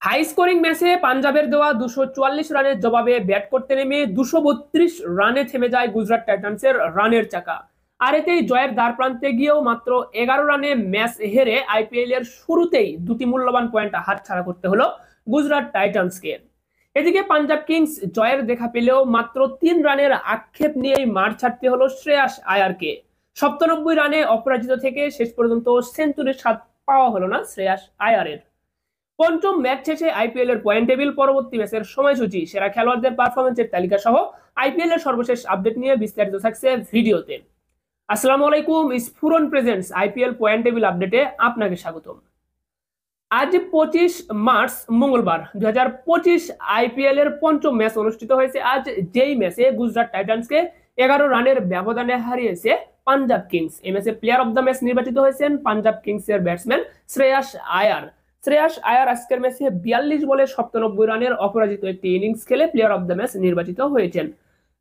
High scoring ম্যাচে পাঞ্জাবের দেওয়া 244 রানের জবাবে ব্যাট করতে নেমে 232 রানে থেমে যায় গুজরাট টাইটান্সের রানের চাকা। আর এতেই জয়ের দ্বার প্রান্তে গিয়েও মাত্র 11 রানে ম্যাচ হেরে আইপিএল এর শুরুতেই দুটি মূল্যবান পয়েন্ট হাতছাড়া করতে হলো গুজরাট টাইটান্সকে। এদিকে পাঞ্জাব কিংস জয়ের দেখা পেলেও মাত্র 3 রানের আক্ষেপ নিয়েই মাঠ ছাড়তে হলো শ্রেয়াস আয়ারকে। 97 রানে অপরাজিত থেকে শেষ পর্যন্ত সেঞ্চুরির স্বাদ পাওয়া হলো না শ্রেয়াস আয়ারের। পঞ্চম ম্যাচ শেষে আইপিএল এর পয়েন্ট টেবিল, পরবর্তী ম্যাচের সময়সূচি, সেরা খেলোয়াড়দের পারফরমেন্সের তালিকা সহ আইপিএল এর সর্বশেষ আপডেট নিয়ে বিস্তারিত থাকছে ভিডিওতে। আসসালামু আলাইকুম, স্ফুরন প্রেজেন্টস আইপিএল পয়েন্ট টেবিল আপডেটে আপনাকে স্বাগতম। আজ 25 মার্চ মঙ্গলবার 2025 আইপিএল এর পঞ্চম ম্যাচ অনুষ্ঠিত হয়েছে আজ, যেই ম্যাচে গুজরাট টাইটান্সকে 11 রানের ব্যবধানে হারিয়েছে পাঞ্জাব কিংস। এই ম্যাচে প্লেয়ার অব দ্য ম্যাচ নির্বাচিত হয়েছেন পাঞ্জাব কিংস এর ব্যাটসম্যান শ্রেয়াস আয়ার। শ্রেয়াস আয়ার আজকের ম্যাচে 42 বলে 97 রানের অপরাজিত একটি ইনিংস খেলে প্লেয়ার অব দ্য ম্যাচ নির্বাচিত হয়েছেন।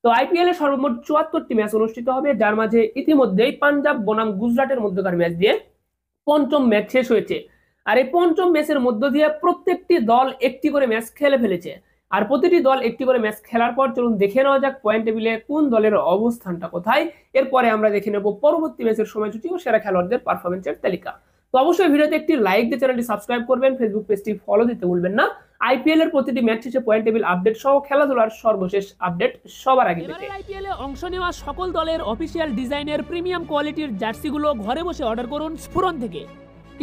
তো আইপিএল এ সর্বমোট 74টি ম্যাচ অনুষ্ঠিত হবে, যার মাঝে ইতিমধ্যেই পাঞ্জাব বনাম গুজরাটের মধ্যকার ম্যাচ দিয়ে পঞ্চম ম্যাচ শেষ হয়েছে। আর এই পঞ্চম ম্যাচের মধ্য দিয়ে প্রত্যেকটি দল একটি করে ম্যাচ খেলে ফেলেছে। আর প্রতিটি দল একটি করে ম্যাচ খেলার পর চলুন দেখে নেওয়া যাক পয়েন্ট টেবিলে কোন দলের অবস্থানটা কোথায়। এরপরে আমরা দেখে নেব পরবর্তী ম্যাচের সময়সূচি ও সেরা খেলোয়াড়দের পারফরমেন্সের তালিকা। তো অবশ্যই ভিডিওতে একটি লাইক দিয়ে চ্যানেলটি সাবস্ক্রাইব করবেন, ফেসবুক পেজটি ফলো দিতে ভুলবেন না আইপিএল এর প্রতিটি ম্যাচ শেষে পয়েন্ট টেবিল আপডেট সহ খেলাধুলার সর্বশেষ আপডেট সবার আগে পেতে। আইপিএল এ অংশ নেওয়া সকল দলের অফিসিয়াল ডিজাইনের প্রিমিয়াম কোয়ালিটির জার্সিগুলো ঘরে বসে অর্ডার করুন স্ফুরন থেকে।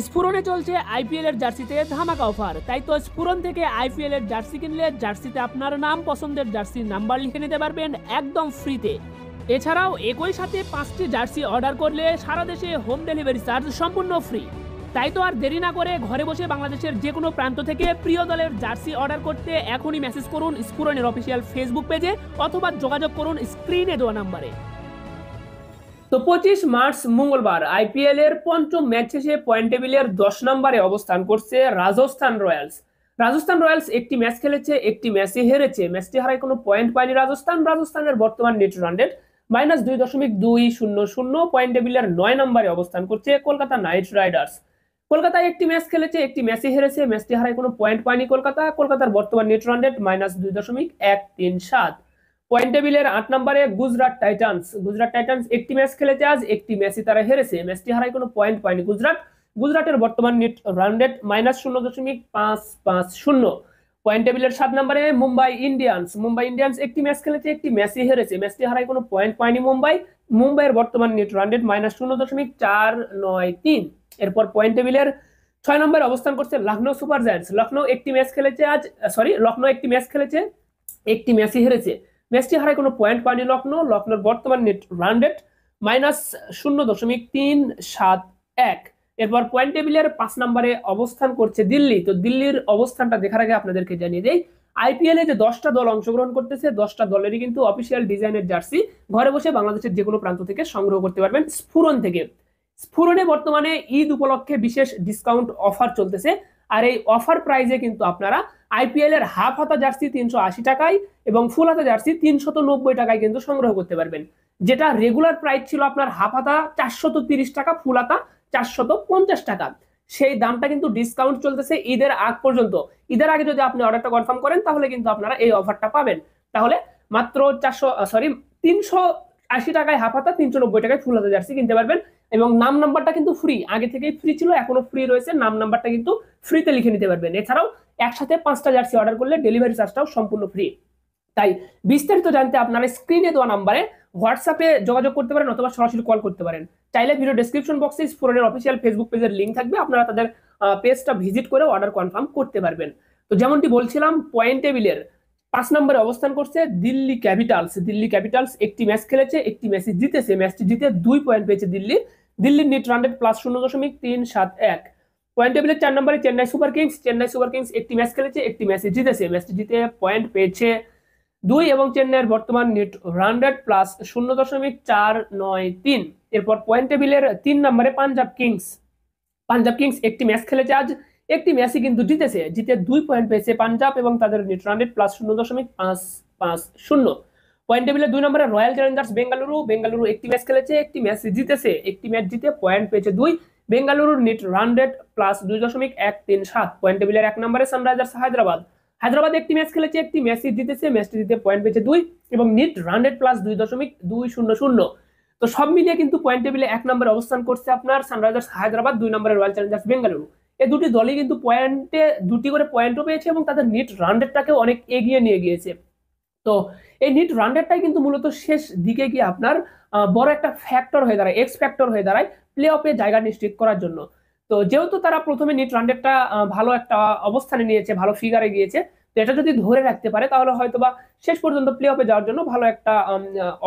স্ফুরনে চলছে আইপিএল এর জার্সিতে ধামাকা অফার, তাই তো স্ফুরন থেকে আইপিএল এর জার্সি কিনলে জার্সিতে আপনার নাম পছন্দের জার্সির নাম্বার লিখে নিতে পারবেন একদম ফ্রিতে। এছাড়াও একই সাথে 5টি জার্সি অর্ডার করলে সারা দেশে হোম ডেলিভারি চার্জ সম্পূর্ণ ফ্রি। তাই তো আর দেরি না করে ঘরে বসে বাংলাদেশের যে কোনো প্রান্ত থেকে প্রিয় দলের জার্সি অর্ডার করতে এখনই মেসেজ করুন স্ফুরনের অফিসিয়াল ফেসবুক পেজে অথবা যোগাযোগ করুন স্ক্রিনে দেওয়া নাম্বারে। তো 25 মার্চ মঙ্গলবার আইপিএল এর পঞ্চম ম্যাচ শেষে পয়েন্ট টেবিলের 10 নম্বরে অবস্থান করছে রাজস্থান রয়্যালস। রাজস্থান রয়্যালস একটি ম্যাচ খেলেছে, একটি ম্যাচে হেরেছে। ম্যাচটি হারায় কোনো পয়েন্ট পায়নি রাজস্থানের বর্তমান নেট রান রেট -2.200। পয়েন্ট টেবিলের 9 নম্বরে অবস্থান করছে কলকাতা নাইট রাইডার্স। কলকাতায় একটি ম্যাচ খেলেছে, একটি ম্যাচে হেরেছে। ম্যাচটি হারায় কোনো পয়েন্ট পায়নি কলকাতার বর্তমান নেট রান রেট -2.137। পয়েন্ট টেবিলের 8 নম্বরে গুজরাট টাইটান্স একটি ম্যাচ খেলেছে আজ, একটি ম্যাচই তারা হেরেছে। ম্যাচটি হারায় কোনো পয়েন্ট পায়নি গুজরাটের বর্তমান নেট রান রেট -0.550। পয়েন্ট টেবিলের 7 নম্বরে মুম্বাই ইন্ডিয়ান্স একটি ম্যাচ খেলেছে, একটি ম্যাচই হেরেছে। ম্যাচটি হারায় কোনো পয়েন্ট পায়নি মুম্বাইয়ের বর্তমান নেট রান রেট -0.493। এরপর পয়েন্ট টেবিলের 6 নম্বরে অবস্থান করছে লখনৌ সুপার জায়ান্টস। লখনৌ একটি ম্যাচ খেলেছে, একটি ম্যাচই হেরেছে। ম্যাচটি হারায় কোনো পয়েন্ট পায়নি লখনৌর বর্তমান নেট রান রেট -0.371। এরপর পয়েন্ট টেবিলের 5 নম্বরে অবস্থান করছে দিল্লি। তো দিল্লির অবস্থানটা দেখার আগে আপনাদেরকে জানিয়ে দেই আইপিএল এ যে 10টা দল অংশগ্রহণ করতেছে 10টা দলেরই কিন্তু অফিসিয়াল ডিজাইনের জার্সি ঘরে বসে বাংলাদেশের যে কোনো প্রান্ত থেকে সংগ্রহ করতে পারবেন স্ফুরন থেকে। স্ফুরনে বর্তমানে ঈদ উপলক্ষে বিশেষ ডিসকাউন্ট অফার চলতেছে। আর এই অফার প্রাইজে কিন্তু আপনারা আইপিএল এর হাফ হাতা জার্সি 380 টাকায় এবং ফুল হাতা জার্সি 390 টাকায় কিন্তু সংগ্রহ করতে পারবেন। যেটা রেগুলার প্রাইস ছিল আপনার হাফ হাতা 430 টাকা, ফুল হাতা 450 টাকা। সেই দামটা কিন্তু ডিসকাউন্ট চলতেছে ঈদের আগ পর্যন্ত। ঈদের আগে যদি আপনি অর্ডারটা কনফার্ম করেন তাহলে কিন্তু আপনারা এই অফারটা পাবেন। তাহলে মাত্র 380 টাকায় হাফ হাতা, 390 টাকায় ফুল হাতা জার্সি কিনতে পারবেন। এবং নাম নাম্বারটা কিন্তু ফ্রি, আগে থেকেই ফ্রি ছিল, এখনো ফ্রি রয়েছে। নাম নাম্বারটা কিন্তু ফ্রিতে লিখে নিতে পারবেন। এছাড়াও একসাথে 5টা জার্সি অর্ডার করলে ডেলিভারি চার্জটাও সম্পূর্ণ ফ্রি। তাই বিস্তারিত জানতে আপনারা স্ক্রিনে দেওয়া নাম্বারে হোয়াটসঅ্যাপে যোগাযোগ করতে পারেন অথবা সরাসরি কল করতে পারেন। চাইলে ভিডিও ডেসক্রিপশন বক্সে স্ফুরনের অফিসিয়াল ফেসবুক পেজের লিঙ্ক থাকবে, আপনারা তাদের পেজটা ভিজিট করে অর্ডার কনফার্ম করতে পারবেন। তো যেমনটি বলছিলাম পয়েন্ট টেবিলের 5 নম্বরে অবস্থান করছে দিল্লি ক্যাপিটালস একটি ম্যাচ খেলেছে, একটি ম্যাচই জিতেছে। ম্যাচটি জিতে 2 পয়েন্ট পেয়েছে দিল্লির নেট রান রেট +0.371। পয়েন্ট টেবিলের 4 নম্বরে চেন্নাই সুপার কিংস একটি ম্যাচ খেলেছে, একটি ম্যাচই জিতেছে। ম্যাচটি জিতে পয়েন্ট পেয়েছে 2 এবং চেন্নাইয়ের বর্তমান নেট রান রেট +0.493। এরপর পয়েন্ট টেবিলের 3 নম্বরে পাঞ্জাব কিংস একটি ম্যাচ খেলেছে আজ, একটি ম্যাচই কিন্তু জিতে 2 পয়েন্ট পেয়েছে পাঞ্জাব এবং তাদের নেট রান রেট +0.550। পয়েন্ট টেবিলের 2 নম্বরে রয়্যাল চ্যালেঞ্জার্স বেঙ্গালুরু একটি ম্যাচ খেলেছে, একটি ম্যাচ জিতেছে। একটি ম্যাচ জিতে পয়েন্ট পেয়েছে 2, বেঙ্গালুরুর নিট রান রেট +2.137। পয়েন্ট টেবিলের 1 নম্বরে সানরাইজার্স হায়দ্রাবাদ। হায়দ্রাবাদ একটি ম্যাচ খেলেছে, একটি ম্যাচই জিতেছে, ম্যাচটি জিতে পয়েন্ট পেয়েছে 2 এবং নিট রান রেট +2.200। তো সব মিলিয়ে কিন্তু পয়েন্ট টেবিলে 1 নম্বরে অবস্থান করছে আপনার সানরাইজার্স হায়দ্রাবাদ, 2 নম্বরে রয়্যাল চ্যালেঞ্জার্স বেঙ্গালুরু। এই দুটি দলই কিন্তু পয়েন্টে দুটি করে পয়েন্টও পেয়েছে এবং তাদের নিট রান রেটটাকে অনেক এগিয়ে নিয়ে গিয়েছে। তো এই নিট রান রেটটাই কিন্তু মূলত শেষ দিকে গিয়ে আপনার বড় একটা ফ্যাক্টর হয়ে দাঁড়ায়, এক্স ফ্যাক্টর হয়ে দাঁড়ায় প্লে অফে জায়গা নিশ্চিত করার জন্য। তো যেহেতু তারা প্রথমে নিট রান রেটটা ভালো একটা অবস্থানে নিয়েছে, ভালো ফিগারে গিয়েছে, তো এটা যদি ধরে রাখতে পারে তাহলে হয়তোবা শেষ পর্যন্ত প্লে অফে যাওয়ার জন্য ভালো একটা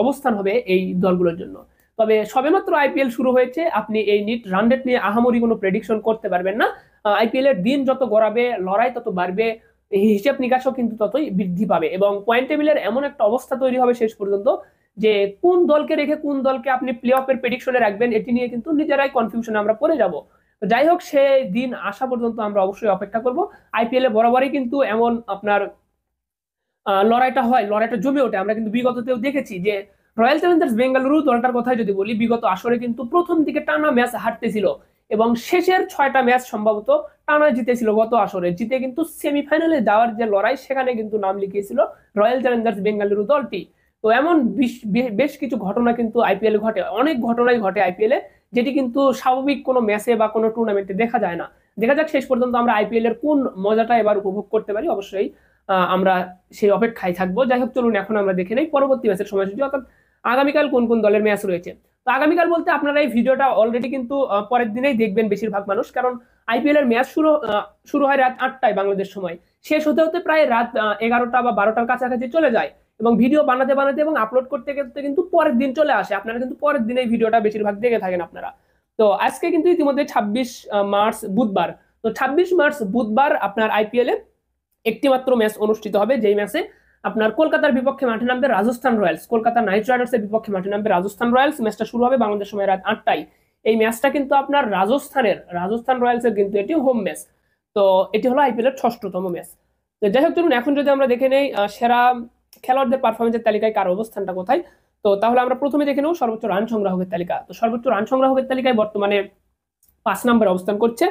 অবস্থান হবে এই দলগুলোর জন্য। তবে সবেমাত্র আইপিএল শুরু হয়েছে, আপনি এই নিট রান রেট নিয়ে আহামরি কোনো প্রেডিকশন করতে পারবেন না। আইপিএল এর দিন যত গড়াবে, লড়াই তত বাড়বে, হিসেব নিকাশও কিন্তু ততই বৃদ্ধি পাবে এবং পয়েন্ট টেবিলের এমন একটা অবস্থা তৈরি হবে শেষ পর্যন্ত যে কোন দলকে রেখে কোন দলকে আপনি প্লে অফের প্রেডিকশনে রাখবেন এটি নিয়ে কিন্তু নিজেরাই কনফিউশনে আমরা পড়ে যাব। তো যাই হোক, সেই দিন আসা পর্যন্ত আমরা অবশ্যই অপেক্ষা করব। আইপিএল এ বরাবরই কিন্তু এমন আপনার লড়াইটা হয়, লড়াইটা জমে ওঠে। আমরা কিন্তু বিগততেও দেখেছি যে রয়্যাল চ্যালেঞ্জার্স বেঙ্গালুরু দলটার কথাই যদি বলি, বিগত আসরে কিন্তু প্রথম দিকে টানা ম্যাচ হারতেছিল এবং শেষের 6টা ম্যাচ সম্ভবত টানা জিতেছিল গত আসরে, জিতে কিন্তু সেমিফাইনালে যাওয়ার যে লড়াই সেখানে কিন্তু নাম লিখিয়েছিল রয়্যাল চ্যালেঞ্জার্স বেঙ্গালুরু দলটি। তো এমন বেশ কিছু ঘটনা কিন্তু আইপিএল ঘটে, অনেক ঘটনাই ঘটে আইপিএল এ, যেটি কিন্তু স্বাভাবিক কোনো ম্যাচে বা কোনো টুর্নামেন্টে দেখা যায় না। দেখা যাক শেষ পর্যন্ত আমরা আইপিএল এর কোন মজাটা এবার উপভোগ করতে পারি, অবশ্যই আমরা সেই অপেক্ষায় থাকবো। যাই হোক, চলুন এখন আমরা দেখে নেই পরবর্তী ম্যাচের সময়সূচি, অর্থাৎ আগামীকাল কোন কোন দলের ম্যাচ রয়েছে। তো আগামীকাল বলতে আপনারা এই ভিডিওটা অলরেডি কিন্তু পরের দিনেই দেখবেন বেশিরভাগ মানুষ, কারণ আইপিএল এর ম্যাচ শুরু হয় রাত 8টায় বাংলাদেশ সময়, শেষ হতে হতে প্রায় রাত 11টা বা 12টার কাছাকাছি চলে যায় এবং ভিডিও বানাতে বানাতে এবং আপলোড করতে করতে কিন্তু পরের দিন চলে আসে। আপনারা কিন্তু পরের দিন এই ভিডিওটা বেশিরভাগ দেখে থাকেন আপনারা। তো আজকে কিন্তু ইতিমধ্যে 26 মার্চ বুধবার। তো 26 মার্চ বুধবার আপনার আইপিএল এ একটি মাত্র ম্যাচ অনুষ্ঠিত হবে, যেই ম্যাচে আপনার কলকাতার বিপক্ষে মাঠে নামবে Rajasthan Royals, Kolkata night Riders এর বিপক্ষে মাঠে নামবে রাজস্থান রয়্যালস। ম্যাচটা শুরু হবে বাংলাদেশ সময় রাত 8টায়। এই ম্যাচটা কিন্তু আপনার রাজস্থান রয়্যালস এর কিন্তু এটি হোম ম্যাচ। তো এটি হলো আইপিএল এর 6ম ম্যাচ। তো যাই হোক, চলুন এখন যদি আমরা দেখে নেই সেরা খেলোয়াড়দের পারফরমেন্সের তালিকায় কার অবস্থানটা কোথায়। তো তাহলে আমরা প্রথমে দেখে নেব সর্বোচ্চ রান সংগ্রাহকের তালিকা। তো সর্বোচ্চ রান সংগ্রাহকের তালিকায় বর্তমানে 5 নম্বরে অবস্থান করছে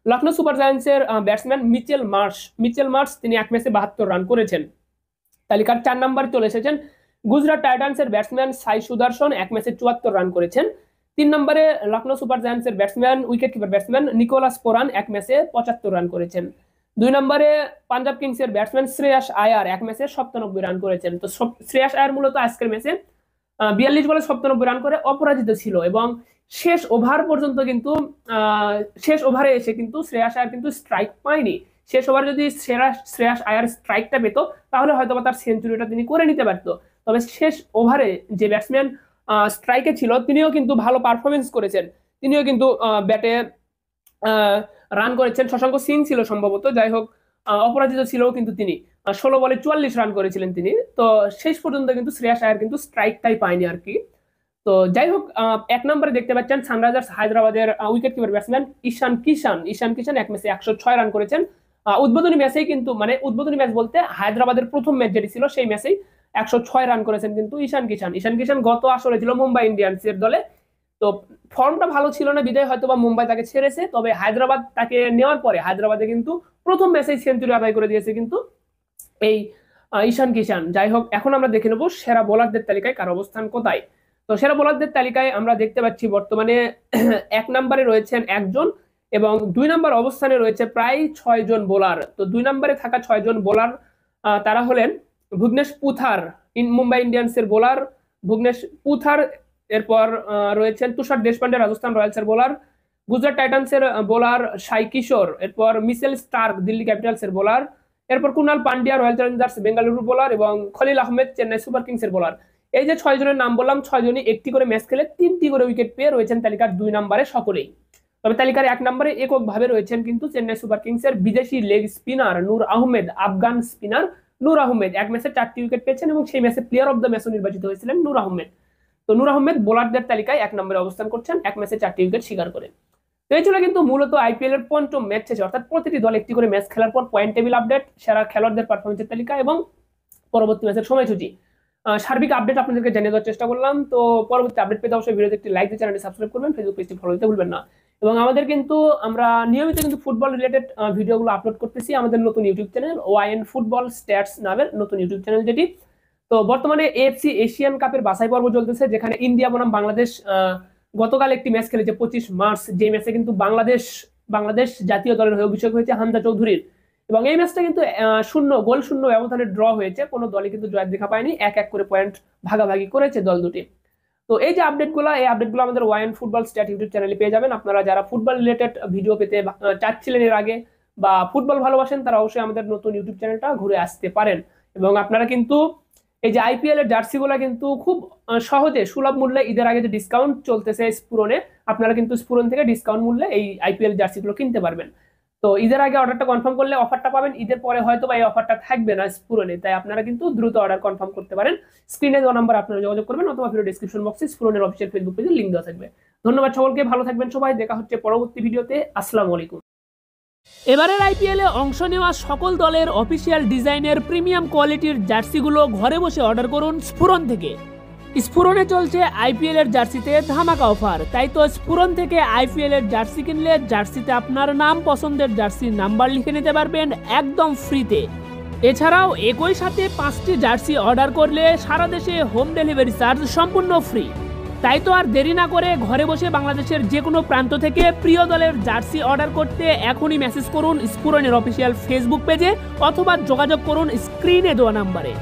লখনৌ সুপার জায়ান্টসের ব্যাটসম্যান মিচেল মার্শ। তিনি এক ম্যাচে 72 রান করেছেন। তালিকার 4 নম্বরে চলে এসেছেন গুজরাট টাইটান্সের ব্যাটসম্যান সাই সুদর্শন, এক ম্যাচে 74 রান করেছেন। 3 নম্বরে লখনৌ সুপার জায়ান্টসের batsman wicket keeper batsman Nicholas Pooran, এক ম্যাচে 75 রান করেছেন। 2 নম্বরে পাঞ্জাব কিংসের ব্যাটসম্যান শ্রেয়াস আয়ার, এক ম্যাচে 97 রান করেছেন। তো শ্রেয়াস আয়ার মূলত আজকের ম্যাচে 42 বলে 97 রান করে অপরাজিত ছিল এবং শেষ ওভার পর্যন্ত কিন্তু শেষ ওভারে এসে কিন্তু শ্রেয়াস আয়ার কিন্তু স্ট্রাইক পায়নি। শেষ ওভার যদি শ্রেয়াস আয়ার স্ট্রাইকটা পেত তাহলে হয়তো তার সেঞ্চুরিটা তিনি করে নিতে পারতো। তবে শেষ ওভারে যে ব্যাটসম্যান স্ট্রাইকে ছিল তিনিও কিন্তু ভালো পারফরমেন্স করেছেন, তিনিও কিন্তু ব্যাটে রান করেছেন। শশাঙ্ক সিং ছিল সম্ভবত, যাই হোক অপরাজিত ছিল কিন্তু তিনি 16 বলে 44 রান করেছিলেন তিনি। তো শেষ পর্যন্ত কিন্তু শ্রেয়াস আয়ার কিন্তু স্ট্রাইকটাই পায়নি আর কি। তো যাই হোক, 1 নম্বরে দেখতে পাচ্ছেন সানরাইজার্স হায়দ্রাবাদের উইকেট কিপার ব্যাটসম্যান ঈশান কিষান এক ম্যাচে 106 রান করেছেন। উদ্বোধনী ম্যাচেই কিন্তু, মানে উদ্বোধনী ম্যাচ বলতে হায়দ্রাবাদের প্রথম ম্যাচ যেটি ছিল সেই ম্যাচেই 106 রান করেছেন কিন্তু ঈশান কিষান গত আসরে ছিল মুম্বাই ইন্ডিয়ান্সের দলে। তো ফর্মটা ভালো ছিল না বিদায় হয়তো বা মুম্বাই তাকে ছেড়েছে, তবে হায়দ্রাবাদ তাকে নেওয়ার পরে হায়দ্রাবাদে কিন্তু প্রথম ম্যাচেই সেঞ্চুরি আদায় করে দিয়েছে কিন্তু এই ঈশান কিষান। যাই হোক, এখন আমরা দেখে নেব সেরা বোলারদের তালিকায় কার অবস্থান কোথায়। তো সেরা বোলারদের তালিকায় আমরা দেখতে পাচ্ছি বর্তমানে 1 নম্বরে রয়েছেন একজন এবং 2 নম্বর অবস্থানে রয়েছে প্রায় 6 জন বোলার। তো 2 নম্বরে থাকা 6 জন বোলার তারা হলেন ভুবনেশ পুথার, মুম্বাই ইন্ডিয়ান্সের বোলার ভুবনেশ পুথার, এরপর রয়েছেন তুষার দেশপান্ডে রাজস্থান রয়্যালসের বোলার, গুজরাট টাইটান্সের বোলার সাই কিশোর, এরপর মিচেল স্টার্ক দিল্লি ক্যাপিটালসের বোলার, এরপর Kunal Pandya royal Challengers Bengaluru bowler এবং খলিল আহমেদ চেন্নাই সুপার কিংসের বোলার। এই যে 6 জনের নাম বললাম, 6 জনই একটি করে ম্যাচ খেলে 3টি করে উইকেট পেয়ে রয়েছেন তালিকার 2 নম্বরে সকলেই। তবে তালিকার 1 নম্বরে এককভাবে রয়েছেন কিন্তু চেন্নাই সুপার কিংসের বিদেশি লেগ স্পিনার নূর আহমেদ, আফগান স্পিনার নূর আহমেদ এক ম্যাচে 4টি উইকেট পেয়েছেন এবং সেই ম্যাচে প্লেয়ার অফ দ্য ম্যাচও নির্বাচিত হয়েছিলেন নূর আহমেদ। তো নূর আহমেদ বোলারদের তালিকায় 1 নম্বরে অবস্থান করছেন এক ম্যাচে 4টি উইকেট শিকার করে। তো এই ছিল কিন্তু মূলত আইপিএল এর 5ম ম্যাচ শেষে, অর্থাৎ প্রতিটি দল একটি করে ম্যাচ খেলার পর পয়েন্ট টেবিল আপডেট, সেরা খেলোয়াড়দের পারফরমেন্সের তালিকা এবং পরবর্তী ম্যাচের সময়সূচি, সার্বিক আপডেট আপনাদেরকে জানিয়ে দেওয়ার চেষ্টা করলাম। তো পরবর্তী আপডেট পেতে অবশ্যই ভিডিওতে একটি লাইক দিয়ে চ্যানেলটি সাবস্ক্রাইব করবেন, ফেসবুক পেজটি ফলো দিতে ভুলবেন না এবং আমাদের কিন্তু আমরা নিয়মিত কিন্তু ফুটবল রিলেটেড ভিডিওগুলো আপলোড করতেছি আমাদের নতুন YouTube channel YN football stats নামের নতুন ইউটিউব চ্যানেল যেটি। তো বর্তমানে এএফসি এশিয়ান কাপের বাছাই পর্ব চলতেছে, যেখানে ইন্ডিয়া বনাম বাংলাদেশ গতকাল একটি ম্যাচ খেলেছে 25 মার্চ, যে ম্যাচে কিন্তু বাংলাদেশ জাতীয় দলের হয়ে অভিষেক হয়েছে হামজা চৌধুরীর। এবং এই ম্যাচটা কিন্তু শূন্য ব্যবধানে ড্র হয়েছে, কোনো দলই কিন্তু জয়ের দেখা পায়নি, এক এক করে পয়েন্ট ভাগাভাগি করেছে দল দুটি। তো এই যে আপডেটগুলো আমাদের ওয়াইন ফুটবল স্ট্যাট ইউটিউব চ্যানেলে পেয়ে যাবেন। আপনারা যারা ফুটবল রিলেটেড ভিডিও পেতে চাচ্ছিলেন এর আগে বা ফুটবল ভালোবাসেন, তারা অবশ্যই আমাদের নতুন ইউটিউব চ্যানেলটা ঘুরে আসতে পারেন। এবং আপনারা কিন্তু এই যে আইপিএল এর জার্সিগুলো কিন্তু খুব সহজে সুলভ মূল্যে ঈদের আগে যে ডিসকাউন্ট চলতেছে স্ফুরনে, আপনারা কিন্তু স্ফুরন থেকে ডিসকাউন্ট মূল্যে এই আইপিএল জার্সিগুলো কিনতে পারবেন। তো ঈদের আগে অর্ডারটা কনফার্ম করলে অফারটা পাবেন, ঈদের পরে হয়তো বা এই অফারটা থাকবে না স্ফুরনে, তাই আপনারা কিন্তু দ্রুত অর্ডার কনফার্ম করতে পারেন। স্ক্রিনে দেওয়া নাম্বার আপনারা যোগাযোগ করবেন, অথবা ভিডিও ডেসক্রিপশন বক্সে স্ফুরনের অফিসিয়াল ফেসবুক পেজে লিংক দেওয়া থাকবে। ধন্যবাদ সকলকে, ভালো থাকবেন সবাই, দেখা হচ্ছে পরবর্তী ভিডিওতে। আসসালামু আলাইকুম। এবারের আইপিএলে অংশ নেওয়া সকল দলের অফিসিয়াল ডিজাইনের প্রিমিয়াম কোয়ালিটির জার্সিগুলো ঘরে বসে অর্ডার করুন স্ফুরন থেকে। স্ফুরনে চলছে আইপিএল এর জার্সিতে ধামাকা অফার, তাই তো স্ফুরন থেকে আইপিএল এর জার্সি কিনলে জার্সিতে আপনার নাম পছন্দের জার্সির নাম্বার লিখে নিতে পারবেন একদম ফ্রিতে। এছাড়াও একই সাথে 5টি জার্সি অর্ডার করলে সারা দেশে হোম ডেলিভারি চার্জ সম্পূর্ণ ফ্রি। তাই তো আর দেরি না করে ঘরে বসে বাংলাদেশের যে কোনো প্রান্ত থেকে প্রিয় দলের জার্সি অর্ডার করতে এখনই মেসেজ করুন স্ফুরনের অফিসিয়াল ফেসবুক পেজে, অথবা যোগাযোগ করুন স্ক্রিনে দেওয়া নাম্বারে।